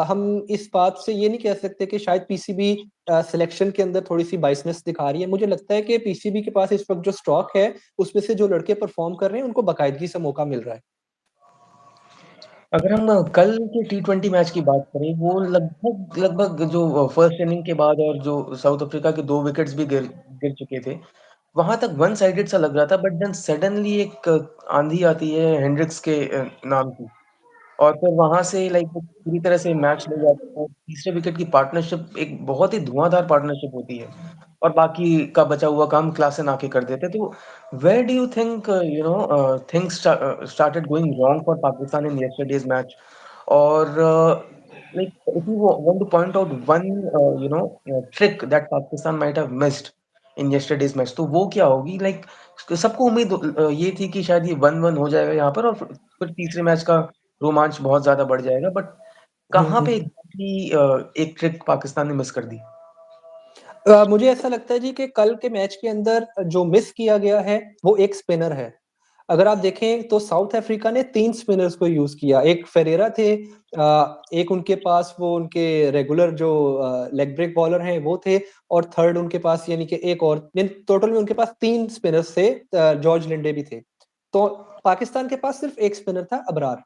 हम इस बात से ये नहीं कह सकते कि शायद पीसीबी सिलेक्शन के अंदर थोड़ी-सी बायसनेस दिखा रही है। मुझे लगता है कि पीसीबी के पास इस वक़्त जो स्टॉक है, उसमें से जो लड़के परफ़ॉर्म कर रहे हैं, उनको बाकायदगी से मौका मिल रहा है। अगर हम कल के टी20 मैच की बात करें, वो लगभग जो फर्स्ट इनिंग के बाद और जो साउथ अफ्रीका के 2 विकेट्स भी गिर गिर चुके थे, वहाँ तक वन साइडेड सा लग रहा था बट देन सडनली एक आँधी आती है हेंड्रिक्स के नाम की और फिर वहाँ से लाइक वो पूरी तरह से मैच ले जाते हैं। तीसरे विकेट की पार्टनरशिप एक बहुत ही धुआँधार पार्टनरशिप होती है और बाकी का बचा हुआ काम क्लासन आके कर देते हैं। तो where do you think things started going wrong for Pakistan in yesterday's match? और like if you want to point out one trick that Pakistan might have missed in yesterday's match तो वो क्या होगी? लाइक सबको उम्मीद ये थी कि शायद ये 1-1 हो जाएगा यहाँ पर और फिर तीसरे मैच का रोमांच बहुत ज़्यादा बढ़ जाएगा बट हुँ, कहाँ हुँ। पे एग्ज़ैक्टली एक ट्रिक पाकिस्तान ने मिस कर दी? मुझे ऐसा लगता है जी कि कल के मैच के अंदर जो मिस किया गया है, वो एक स्पिनर है। अगर आप देखें तो साउथ अफ्रीका ने 3 स्पिनर्स को यूज़ किया। एक फेरेरा थे एक उनके पास वो उनके रेगुलर जो लेग ब्रेक बॉलर हैं वो थे और थर्ड उनके पास यानी कि एक और मीन टोटल में उनके पास 3 स्पिनर्स थे जॉर्ज लिंडे भी थे। तो पाकिस्तान के पास सिर्फ 1 स्पिनर था अबरार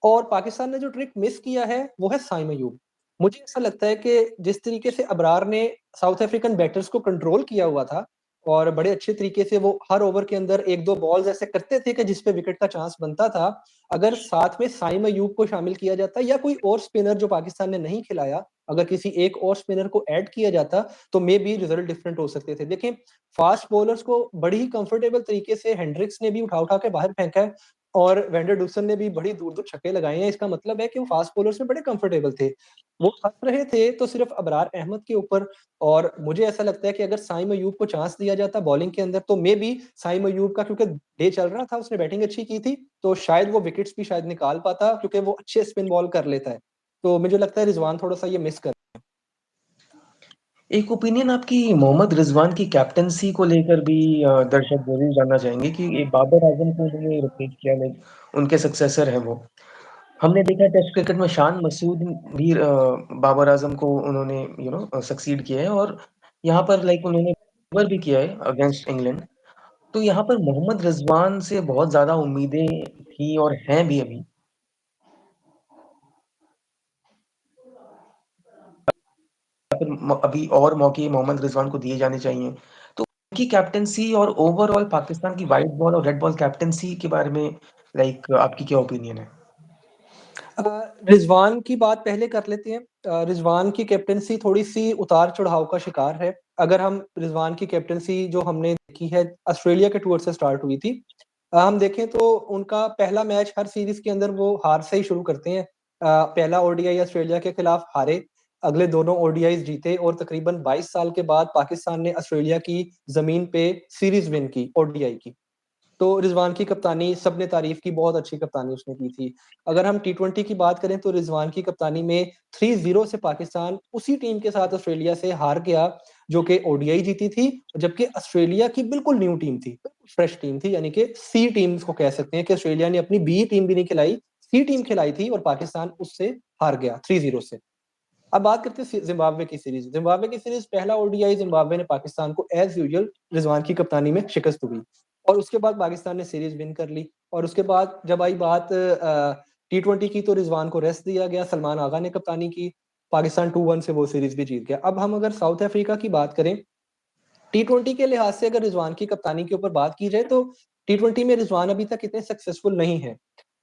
और पाकिस्तान ने जो ट्रिक मिस किया है वो है साइम अयूब। मुझे ऐसा लगता है कि जिस तरीके से अबरार ने साउथ अफ्रीकन बैटर्स को कंट्रोल किया हुआ था और बड़े अच्छे तरीके से वो हर ओवर के अंदर 1-2 बॉल्स ऐसे करते थे कि जिस पे विकेट का चांस बनता था। अगर साथ में साइम अयूब को शामिल किया जाता या कोई और स्पिनर जो पाकिस्तान ने नहीं खिलाया, अगर किसी एक और स्पिनर को ऐड किया जाता, तो मेबी रिजल्ट डिफरेंट हो सकते थे। देखें, फास्ट बॉलर्स को बड़ी ही कंफर्टेबल तरीके से हेंड्रिक्स ने भी उठा-उठा के बाहर फेंका है और वेंडर डुसन ने भी बड़ी दूर-दूर छक्के लगाए हैं। इसका मतलब है कि वो फास्ट बॉलर्स में बड़े कंफर्टेबल थे। वो हँस रहे थे तो सिर्फ अबरार अहमद के ऊपर और मुझे ऐसा लगता है कि अगर साइम अयूब को चांस दिया जाता बॉलिंग के अंदर तो मेबी साइम अयूब का क्योंकि डे चल रहा था, उसने बैटिंग अच्छी की थी, तो शायद वो विकेट्स भी शायद निकाल पाता क्योंकि वो अच्छे स्पिन बॉल कर लेता है। तो मुझे लगता है रिज़वान थोड़ा-सा ये मिस कर एक ओपिनियन आपकी मोहम्मद रिजवान की कैप्टेंसी को लेकर भी दर्शक जरूर जानना चाहेंगे कि ये बाबर आजम को उन्होंने रिप्लेस किया, लाइक उनके सक्सेसर हैं वो। हमने देखा टेस्ट क्रिकेट में शान मसूद भी बाबर आजम को उन्होंने सक्सीड किया है, और यहाँ पर लाइक उन्होंने ओवर भी किया है अगेंस्ट इंग्लैंड। तो यहाँ पर मोहम्मद रिजवान से बहुत ज्यादा उम्मीदें थी और हैं भी अभी। फिर अभी और मौके मोहम्मद रिजवान को दिए जाने चाहिए। तो उनकी कैप्टेंसी और ओवरऑल पाकिस्तान की व्हाइट बॉल और रेड बॉल कैप्टेंसी के बारे में लाइक आपकी क्या ओपिनियन है? रिजवान की बात पहले कर लेते हैं। रिजवान की कैप्टेंसी थोड़ी सी उतार चढ़ाव का शिकार है। अगर हम रिजवान की कैप्टेंसी जो हमने देखी है ऑस्ट्रेलिया के टूर से स्टार्ट हुई थी, हम देखें तो उनका पहला मैच हर सीरीज के अंदर वो हार से ही शुरू करते हैं। पहला ओडीआई ऑस्ट्रेलिया के खिलाफ हारे, अगले दोनों ओडीआई जीते और तकरीबन 22 साल के बाद पाकिस्तान ने ऑस्ट्रेलिया की जमीन पे सीरीज विन की ओडीआई की। तो रिजवान की कप्तानी सबने तारीफ की, बहुत अच्छी कप्तानी उसने की थी। अगर हम टी20 की बात करें तो रिजवान की कप्तानी में 3-0 से पाकिस्तान उसी टीम के साथ ऑस्ट्रेलिया से हार गया जो कि ओडीआई जीती थी, जबकि ऑस्ट्रेलिया की बिल्कुल न्यू टीम थी, फ्रेश टीम थी, यानी कि सी टीम को कह सकते हैं कि ऑस्ट्रेलिया ने अपनी बी टीम भी नहीं खिलाई, सी टीम खिलाई थी और पाकिस्तान उससे हार गया 3-0 से। अब बात करते हैं जिम्बाब्वे की सीरीज। जिम्बाब्वे की सीरीज पहला ओडीआई जिम्बाब्वे ने पाकिस्तान को एज यूजुअल रिजवान की कप्तानी में शिकस्त हुई और उसके बाद पाकिस्तान ने सीरीज विन कर ली। और उसके बाद जब आई बात टी20 की तो रिजवान को रेस्ट दिया गया, सलमान आगा ने कप्तानी की, पाकिस्तान 2-1 से वो सीरीज भी जीत गया। अब हम अगर साउथ अफ्रीका की बात करें, टी20 के लिहाज से अगर रिजवान की कप्तानी के ऊपर बात की जाए तो टी20 में रिजवान अभी तक इतने सक्सेसफुल नहीं है।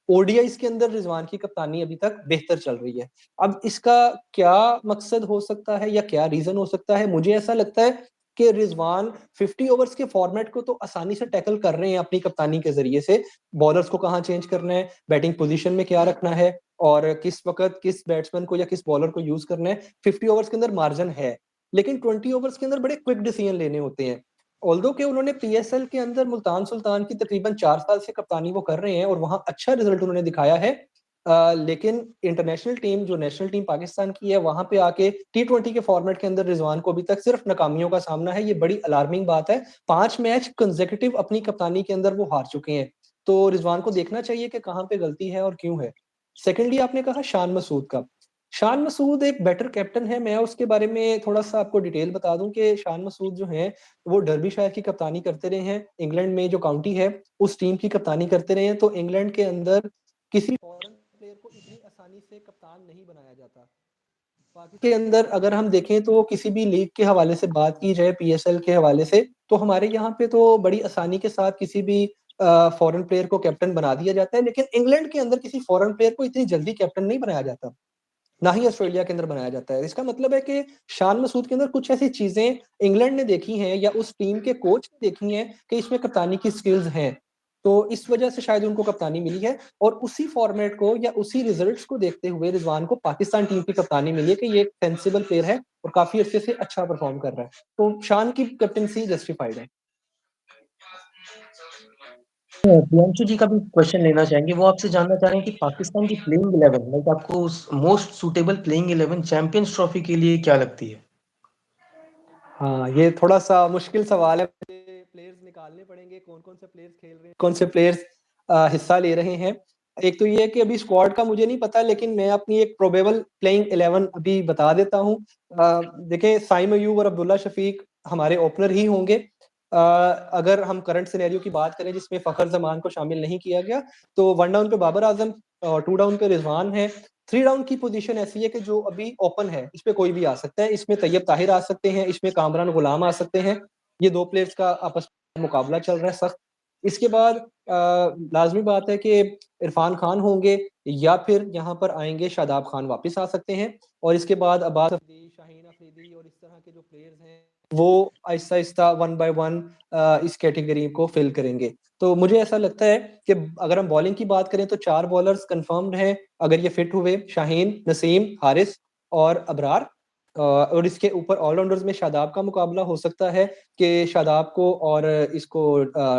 ओडीआईस के अंदर रिजवान की कप्तानी अभी तक बेहतर चल रही है। अब इसका क्या मकसद हो सकता है या क्या रीजन हो सकता है? मुझे ऐसा लगता है कि रिजवान 50 ओवर्स के फॉर्मेट को तो आसानी से टैकल कर रहे हैं अपनी कप्तानी के जरिए से। बॉलर्स को कहाँ चेंज करना है, बैटिंग पोजीशन में क्या रखना है और किस वक्त किस बैट्समैन को या किस बॉलर को यूज करना है, 50 ओवर्स के अंदर मार्जिन है। लेकिन 20 ओवर्स के अंदर बड़े क्विक डिसीजन लेने होते हैं। ऑल्दो कि उन्होंने पीएसएल के अंदर मुल्तान सुल्तान की तकरीबन 4 साल से कप्तानी वो कर रहे हैं और वहां अच्छा रिजल्ट उन्होंने दिखाया है। लेकिन इंटरनेशनल टीम जो नेशनल टीम पाकिस्तान की है वहां पे आके टी20 के फॉर्मेट के अंदर रिजवान को अभी तक सिर्फ नाकामियों का सामना है। ये बड़ी अलार्मिंग बात है। 5 मैच कंसेक्यूटिव अपनी कप्तानी के अंदर वो हार चुके हैं। तो रिजवान को देखना चाहिए कि कहाँ पे गलती है और क्यों है। सेकेंडली आपने कहा शान मसूद का। शान मसूद एक बेटर कैप्टन है। मैं उसके बारे में थोड़ा सा आपको डिटेल बता दूं कि शान मसूद जो है वो डर्बीशायर की कप्तानी करते रहे हैं। इंग्लैंड में जो काउंटी है उस टीम की कप्तानी करते रहे हैं। तो इंग्लैंड के अंदर किसी फॉरेन प्लेयर को इतनी आसानी से कप्तान नहीं बनाया जाता। पाकिस्तान के अंदर अगर हम देखें तो किसी भी लीग के हवाले से बात की जाए, पीएसएल के हवाले से, तो हमारे यहाँ पे तो बड़ी आसानी के साथ किसी भी फॉरेन प्लेयर को कैप्टन बना दिया जाता है। लेकिन इंग्लैंड के अंदर किसी फॉरेन प्लेयर को इतनी जल्दी कैप्टन नहीं बनाया जाता, ना ही ऑस्ट्रेलिया के अंदर बनाया जाता है। इसका मतलब है कि शान मसूद के अंदर कुछ ऐसी चीजें इंग्लैंड ने देखी हैं या उस टीम के कोच ने देखी हैं कि इसमें कप्तानी की स्किल्स हैं। तो इस वजह से शायद उनको कप्तानी मिली है और उसी फॉर्मेट को या उसी रिजल्ट्स को देखते हुए रिजवान को पाकिस्तान टीम की कप्तानी मिली है कि ये एक सेंसिबल प्लेयर है और काफी अच्छे से अच्छा परफॉर्म कर रहा है। तो शान की कैप्टनसी जस्टिफाइड है। प्रियांशु जी का भी क्वेश्चन लेना चाहेंगे। वो आपसे जानना चाह रहे हैं कि पाकिस्तान की प्लेइंग 11 लाइक आपको most suitable playing 11 champions trophy के लिए क्या लगती है? हाँ, ये थोड़ा सा मुश्किल सवाल है। प्लेयर्स निकालने पड़ेंगे, कौन कौन से प्लेयर्स खेल रहे हैं, कौन से प्लेयर्स हिस्सा ले रहे हैं। एक तो ये है कि अभी स्क्वाड का मुझे नहीं पता, लेकिन मैं अपनी एक प्रोबेबल प्लेइंग 11 अभी बता देता हूँ। देखें, साइम अयूब और अब्दुल्ला शफीक हमारे ओपनर ही होंगे। अगर हम करंट सिनेरियो की बात करें जिसमें फखर जमान को शामिल नहीं किया गया, तो 1 डाउन पे बाबर आजम और 2 डाउन पे रिजवान है। 3 डाउन की पोजीशन ऐसी है कि जो अभी ओपन है, इस पे कोई भी आ सकता है। इसमें तैयब ताहिर आ सकते हैं, इसमें कामरान गुलाम आ सकते हैं। ये दो प्लेयर्स का आपस में मुकाबला चल रहा है सख्त। इसके बाद लाजमी बात है कि इरफान खान होंगे या फिर यहाँ पर आएंगे शादाब खान वापस आ सकते हैं। और इसके बाद अब्बास अफरीदी, शाहीन अफरीदी और इस तरह के जो प्लेयर्स हैं वो आहिस्ता आहिस्ता 1 बाय 1 इस कैटेगरी को फिल करेंगे। तो मुझे ऐसा लगता है कि अगर हम बॉलिंग की बात करें तो 4 बॉलर्स कंफर्म्ड हैं अगर ये फिट हुए, शाहीन, नसीम, हारिस और अबरार। और इसके ऊपर ऑलराउंडर्स में शादाब का मुकाबला हो सकता है कि शादाब को और इसको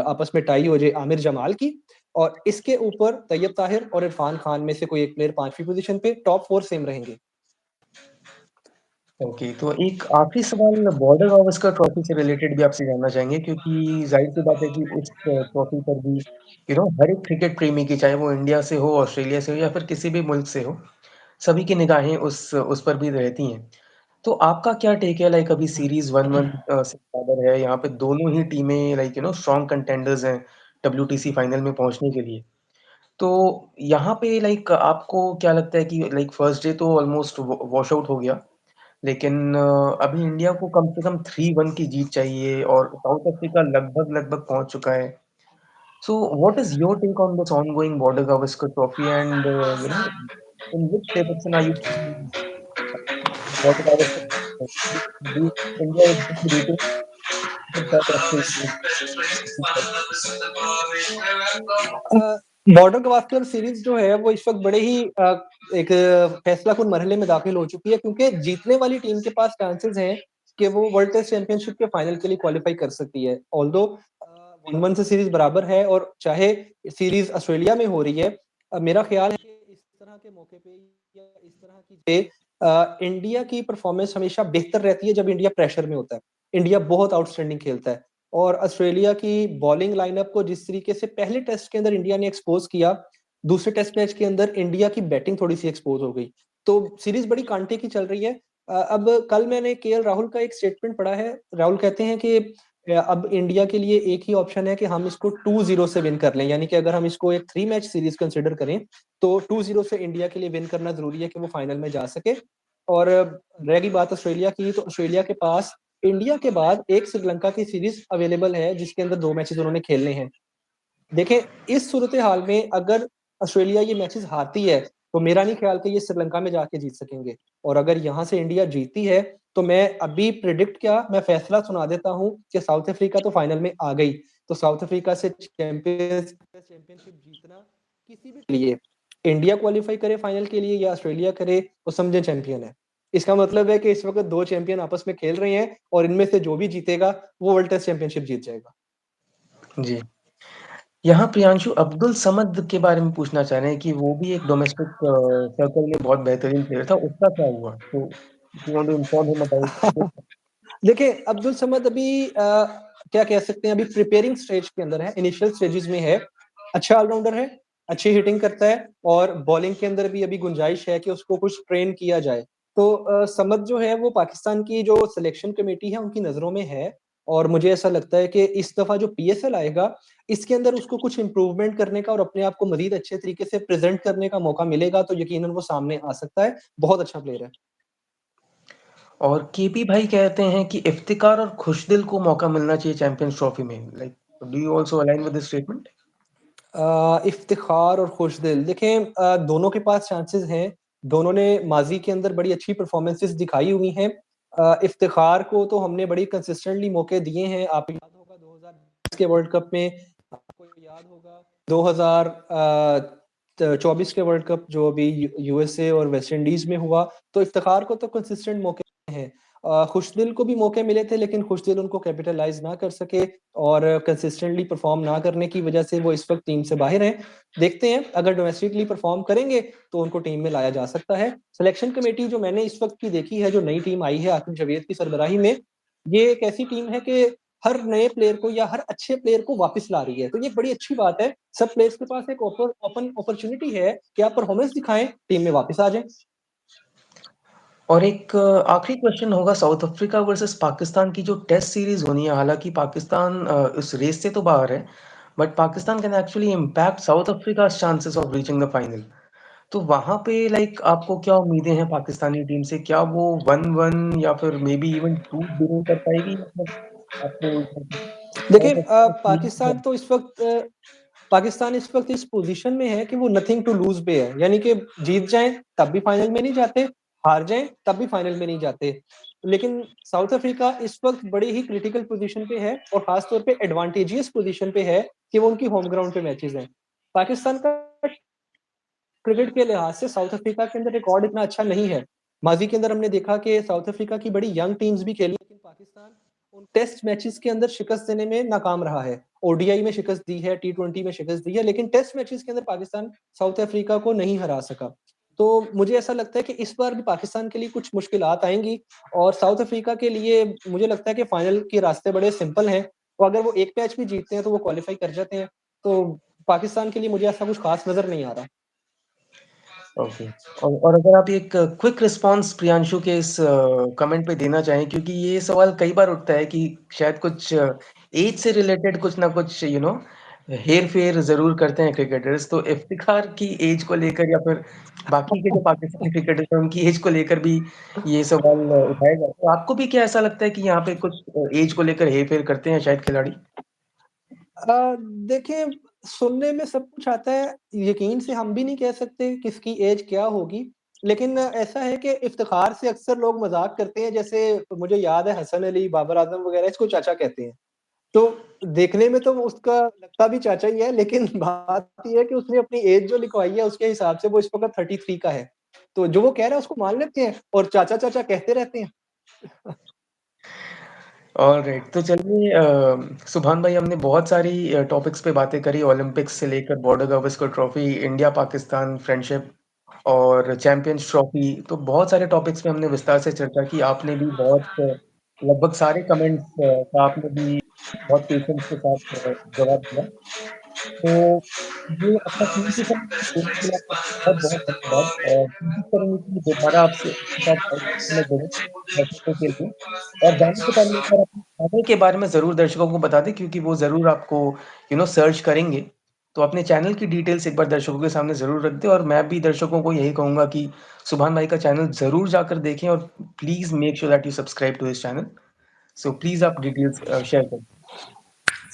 आपस में टाई हो जाए आमिर जमाल की। और इसके ऊपर तैयब ताहिर और इरफान खान में से कोई एक प्लेयर 5वीं पोजीशन पे। टॉप 4 सेम रहेंगे। ओके, तो एक आखिरी सवाल बॉर्डर गावस्कर ट्रॉफी से रिलेटेड भी आपसे जानना चाहेंगे क्योंकि ज़ाहिर-सी बात है कि उस ट्रॉफी पर भी हर एक क्रिकेट प्रेमी की चाहे वो इंडिया से हो, ऑस्ट्रेलिया से हो या फिर किसी भी मुल्क से हो, सभी की निगाहें उस पर भी रहती हैं। तो आपका क्या टेक है लाइक अभी सीरीज़ 1-1 से बराबर है, यहाँ पे दोनों ही टीमें लाइक स्ट्रॉन्ग कंटेंडर्स हैं डब्ल्यूटीसी फाइनल में पहुँचने के लिए। तो यहाँ पे लाइक आपको क्या लगता है कि लाइक फर्स्ट डे तो ऑलमोस्ट वॉश आउट हो गया, लेकिन अभी इंडिया को कम से कम 3-1 की जीत चाहिए और साउथ अफ्रीका लगभग-लगभग पहुँच चुका है। So what is your take on this ongoing Border Gavaskar Trophy and in which direction are you seeing Border Gavaskar? Do India is going to retain the South Australia? Border Gavaskar series जो है वो इस वक्त बड़े ही एक फैसलाकुन मरहले में दाखिल हो चुकी है क्योंकि जीतने वाली टीम के पास चांसेस हैं कि वो वर्ल्ड टेस्ट चैंपियनशिप के फाइनल के लिए क्वालिफाई कर सकती है। ऑल्दो 1-1 से सीरीज बराबर है और चाहे सीरीज ऑस्ट्रेलिया में हो रही है, मेरा ख्याल है कि इस तरह के मौके पे या इस तरह की इंडिया की परफॉर्मेंस हमेशा बेहतर रहती है जब इंडिया प्रेशर में होता है। इंडिया बहुत आउटस्टैंडिंग खेलता है और ऑस्ट्रेलिया की बॉलिंग लाइनअप को जिस तरीके से पहले टेस्ट के अंदर इंडिया ने एक्सपोज किया, दूसरे टेस्ट मैच के अंदर इंडिया की बैटिंग थोड़ी सी एक्सपोज हो गई। तो सीरीज बड़ी कांटे की चल रही है। अब कल मैंने केएल राहुल का एक स्टेटमेंट पढ़ा है। राहुल कहते हैं कि अब इंडिया के लिए एक ही ऑप्शन है कि हम इसको 2-0 से विन कर लें, यानी कि अगर हम इसको एक 3 मैच सीरीज कंसिडर करें तो 2-0 से इंडिया के लिए विन करना जरूरी है कि वो फाइनल में जा सके। और रहेगी बात ऑस्ट्रेलिया की, तो ऑस्ट्रेलिया के पास इंडिया के बाद एक श्रीलंका की सीरीज अवेलेबल है जिसके अंदर 2 मैचेस उन्होंने खेलने हैं। देखें, इस सूरत हाल में अगर ऑस्ट्रेलिया ये मैचेस हारती है तो मेरा नहीं ख्याल कि ये श्रीलंका में जाके जीत सकेंगे, और अगर यहाँ से इंडिया जीतती है तो मैं अभी प्रिडिक्ट क्या, मैं फैसला सुना देता हूँ कि साउथ अफ्रीका तो फाइनल में आ गई, तो साउथ अफ्रीका से चैंपियनशिप जीतना किसी भी लिए, इंडिया क्वालिफाई करे फाइनल के लिए या ऑस्ट्रेलिया करे, तो समझे चैंपियन है। इसका मतलब है कि इस वक्त 2 चैंपियन आपस में खेल रहे हैं और इनमें से जो भी जीतेगा वो वर्ल्ड टेस्ट चैंपियनशिप जीत जाएगा। जी। यहाँ प्रियांशु अब्दुल समद के बारे में पूछना चाह रहे हैं कि वो भी एक डोमेस्टिक सर्कल में बहुत बेहतरीन प्लेयर था, उसका क्या हुआ? तो if you want to inform him about this. देखिए, अब्दुल समद अभी क्या कह सकते हैं, अभी प्रिपेयरिंग स्टेज के अंदर है, इनिशियल स्टेजेस में है। अच्छा ऑलराउंडर है, अच्छी हिटिंग करता है और बॉलिंग के अंदर भी अभी गुंजाइश है कि उसको कुछ ट्रेन किया जाए। तो समद जो है वो पाकिस्तान की जो सिलेक्शन कमेटी है उनकी नज़रों में है, और मुझे ऐसा लगता है कि इस दफ़ा जो पीएसएल आएगा, इसके अंदर उसको कुछ इम्प्रूवमेंट करने का और अपने आप को मज़ीद अच्छे तरीके से प्रेज़ेंट करने का मौका मिलेगा, तो यकीनन वो सामने आ सकता है। बहुत अच्छा प्लेयर है। और केपी भाई कहते हैं कि इफ्तिकार और खुशदिल को मौका मिलना चाहिए चैंपियंस ट्रॉफी में। Like do you also align with this statement? Iftikhar और खुशदिल, देखें दोनों के पास चांसेस हैं, दोनों ने माजी के अंदर बड़ी अच्छी परफॉर्मेंसेस दिखाई हुई हैं। इफ्तिखार को तो हमने बड़ी कंसिस्टेंटली मौके दिए हैं, आपको याद होगा 2020 के वर्ल्ड कप में, आपको याद होगा 2024 के वर्ल्ड कप जो अभी यूएसए और वेस्ट इंडीज में हुआ, तो इफ्तिखार को तो कंसिस्टेंट मौके हैं। खुशदिल को भी मौके मिले थे लेकिन खुशदिल उनको कैपिटलाइज ना कर सके और कंसिस्टेंटली परफॉर्म ना करने की वजह से वो इस वक्त टीम से बाहर हैं। देखते हैं, अगर डोमेस्टिकली परफॉर्म करेंगे तो उनको टीम में लाया जा सकता है। सिलेक्शन कमेटी जो मैंने इस वक्त की देखी है, जो नई टीम आई है आसिफ जावेद की सरबराही में, ये एक ऐसी टीम है कि हर नए प्लेयर को या हर अच्छे प्लेयर को वापस ला रही है, तो ये बड़ी अच्छी बात है। सब प्लेयर्स के पास एक ओपन अपॉर्चुनिटी है कि आप परफॉर्मेंस दिखाएं, टीम में वापस आ जाएं। और एक आखिरी क्वेश्चन होगा साउथ अफ्रीका वर्सेस पाकिस्तान की जो टेस्ट सीरीज होनी है, हालांकि पाकिस्तान इस रेस से तो बाहर है, but Pakistan can actually impact south Africa chances of reaching the final. तो वहां पे लाइक आपको क्या उम्मीदें हैं पाकिस्तानी टीम से? क्या वो 1-1 या फिर मे बी इवन 2-0 कर पाएगी? मतलब आपको देखिए, साउथ अफ्रीका पाकिस्तान तो इस वक्त पाकिस्तान इस वक्त इस पोजीशन में है कि वो नथिंग टू लूज पे है, यानी कि जीत जाएं तब भी फाइनल में नहीं जाते, हार जाएं तब भी फाइनल में नहीं जाते। लेकिन साउथ अफ्रीका इस वक्त बड़ी ही क्रिटिकल पोजीशन पे है और खासतौर पे एडवांटेजियस पोजीशन पे है कि वो उनकी होम ग्राउंड पे मैचेस हैं। पाकिस्तान का क्रिकेट के लिहाज से साउथ अफ्रीका के अंदर रिकॉर्ड इतना अच्छा नहीं है। माजी के अंदर हमने देखा कि साउथ अफ्रीका की बड़ी यंग टीम्स भी खेली, लेकिन पाकिस्तान उन टेस्ट मैचेस के अंदर शिकस्त देने में नाकाम रहा है। ओडीआई में शिकस्त दी है, टी20 में शिकस्त दी है, लेकिन टेस्ट मैचेस के अंदर पाकिस्तान साउथ अफ्रीका को नहीं हरा सका। तो मुझे ऐसा लगता है कि इस बार भी पाकिस्तान के लिए कुछ मुश्किलात आएँगी और साउथ अफ्रीका के लिए मुझे लगता है कि फाइनल के रास्ते बड़े सिंपल हैं। तो अगर वो एक मैच भी जीतते हैं तो वो क्वालीफाई कर जाते हैं। तो पाकिस्तान के लिए मुझे ऐसा कुछ ख़ास नज़र नहीं आ रहा। ओके। और अगर आप एक क्विक रिस्पॉन्स प्रियांशु के इस कमेंट पे देना चाहें, क्योंकि ये सवाल कई बार उठता है कि शायद कुछ एज से रिलेटेड कुछ ना कुछ हेर-फेर ज़रूर करते हैं क्रिकेटर्स, तो इफ्तिखार की एज को लेकर या फिर बाकी के जो पाकिस्तानी क्रिकेटर्स हैं उनकी एज को लेकर भी ये सवाल उठाया जाता है। तो आपको भी क्या ऐसा लगता है कि यहाँ पे कुछ एज को लेकर हेर-फेर करते हैं शायद खिलाड़ी? देखिए, सुनने में सब कुछ आता है, यकीन से हम भी नहीं कह सकते किसकी एज क्या होगी। लेकिन ऐसा है कि इफ्तिखार से अक्सर लोग मज़ाक करते हैं, जैसे मुझे याद है हसन अली, बाबर आज़म वग़ैरह इसको चाचा कहते हैं। तो देखने में तो वो उसका लगता भी चाचा ही है, लेकिन बात ये है कि उसने अपनी एज जो लिखवाई है उसके हिसाब से वो इस वक़्त 33 का है। तो जो वो कह रहा है उसको मान लेते हैं और चाचा-चाचा कहते रहते हैं। ऑलराइट, तो चलिए सुभान भाई, हमने बहुत सारी टॉपिक्स पे बातें करी, ओलंपिक्स से लेकर border Gavaskar trophy, India Pakistan friendship और चैंपियंस ट्रॉफी, तो बहुत सारे टॉपिक्स पे हमने विस्तार से चर्चा की। आपने भी बहुत लगभग सारे कमेंट्स का आपने भी बहुत पेशेंस के साथ जवाब दिया। तो ये अपना कीमती समय देने के लिए आपका बहुत-बहुत धन्यवाद, और कोशिश करेंगे कि दोबारा आपसे आपके साथ बातचीत में जुड़ें दर्शकों के लिए। और जाने से पहले एक बार अपने चैनल के बारे में ज़रूर दर्शकों को बता दें, क्योंकि वो ज़रूर आपको सर्च करेंगे। तो अपने चैनल की डिटेल्स एक बार दर्शकों के सामने ज़रूर रख दें, और मैं भी दर्शकों को यही कहूँगा कि सुभान भाई का चैनल ज़रूर जाकर देखें, और please make sure that you subscribe to his channel. So please आप डिटेल्स शेयर करें।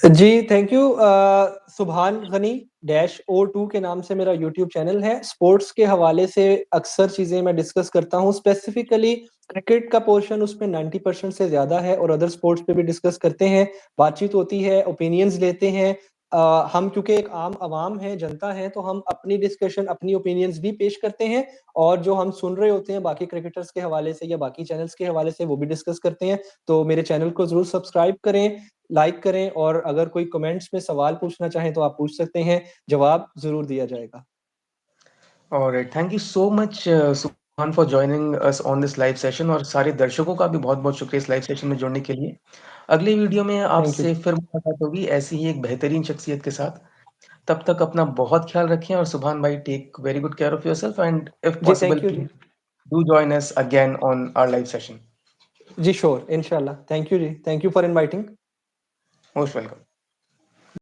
जी, thank you. Subhan Gani dash O2 के नाम से मेरा यूट्यूब चैनल है। स्पोर्ट्स के हवाले से अक्सर चीज़ें मैं डिस्कस करता हूँ, स्पेसिफिकली क्रिकेट का पोर्शन उसमें 90% से ज़्यादा है और अदर स्पोर्ट्स पे भी डिस्कस करते हैं, बातचीत होती है, ओपिनियंस लेते हैं। हम क्योंकि एक आम अवाम हैं, जनता हैं, तो हम अपनी डिस्कशन, अपनी ओपिनियंस भी पेश करते हैं और जो हम सुन रहे होते हैं बाकी क्रिकेटर्स के हवाले से या बाकी चैनल्स के हवाले से, वो भी डिस्कस करते हैं। तो मेरे चैनल को ज़रूर सब्सक्राइब करें, लाइक करें और अगर कोई कमेंट्स में सवाल पूछना चाहें तो आप पूछ सकते हैं, जवाब ज़रूर दिया जाएगा। Alright, thank you so much Subhan for joining us on this live session, और सारे दर्शकों का भी बहुत-बहुत शुक्रिया इस लाइव सेशन में जुड़ने के लिए। अगली वीडियो में थैंक यू। आपसे फिर मुलाकात होगी ऐसी ही एक बेहतरीन शख्सियत के साथ। तब तक अपना बहुत ख्याल रखें, और सुभान भाई, take very good care of yourself, and if जी, पॉसिबल थैंक यू प्लीज़ जी। Do join us again on our live session. जी, श्योर, इंशाल्लाह। थैंक यू जी। Thank you for inviting. Most welcome.